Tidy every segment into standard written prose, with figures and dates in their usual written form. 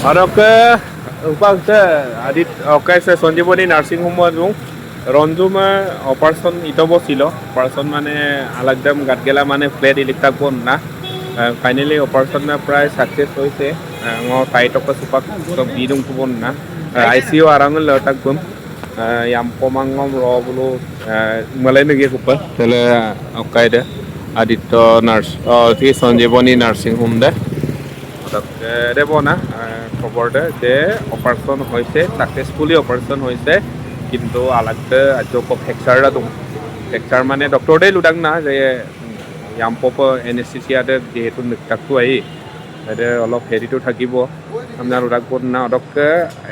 Ada ke upah se adit oke se Sanjibani nursing home jung Ronju ma operation ito bosilo operation mane alagdam gatgela mane flat ilikta bon na finally operation na price success hoise ngo tight ok supak so bidung bon na ICU arangul lotak bon yam pomangom ro bulu malai nege kupar tele okai de adit nurse ti Sanjibani nursing home de দেব না খবর যে operation হয়েছে successfully operation হয়েছে কিন্তু আলাদা আজক ফ্র্যাকচারটা দং fracture মানে ডক্টরে লুদাং না যে ইয়াম্পপ এনেস্থেসিয়াতে যেহেতু নৃত্যাকটো আহি তাতে অলপ হেৰিটো থাকিব আপোনাৰ লুদাক না অদকে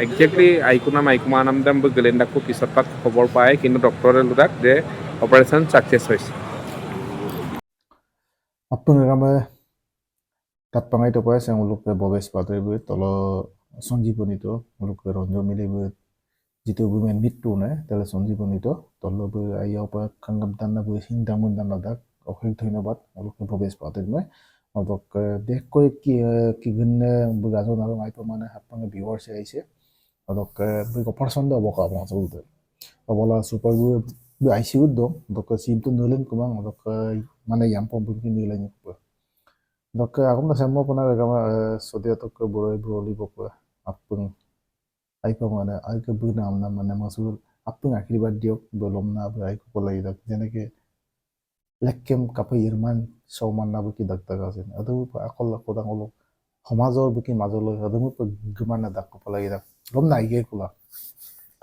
একজেক্টলি আইকুমা নামদাম গেলেণ্ডাকো পিছত তাত খবৰ পায় কিন্তু ডক্টৰে লুদাক যে অপাৰেশ্যন সাকসেস হৈছে আপুনি Katpangai to pas yang uluk ke bobes patir bu tolo Sanjibani to uluk ke Ronju Mili bu jitu bu men mitu ne tele Sanjibani to tolo bu ayau pa kangam tanna bu hindamun tanna dak okhil thoina bat uluk ke bobes patir me odok dek koi ki gunne bu gazo na mai pa mane hapang viewers aise odok bu operation da boka ma sulde obola super bu ICU do dok sim tu nulen kumang odok mane yampom bu ki nulen ko Dok aku nggak semua pernah kama sodia to ke broli boko apung ai pa mana ai ke bu nam nam mana masul apung akhiri bad diok belum na bu ai ko polai dak jene ke lekkem kapa irman sauman na bu ki dak dak asen adu pa akol ko dang olo homazor bu ki mazolo adu mu pa guman na dak ko polai dak lom na ige kula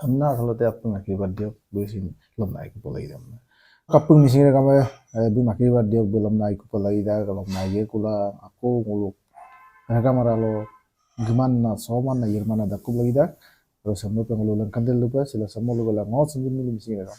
amna halote apung akhiri bad diok bu sin lom na ko polai dam kapung mising kama bu makiri bad diok belum na ko polai dak lom na ige kula aku nguluk mereka maralo gimana soman na yermana da kubla ida terus semua pengululan kandel lupa sila semua lupa la ngau sendiri misi mereka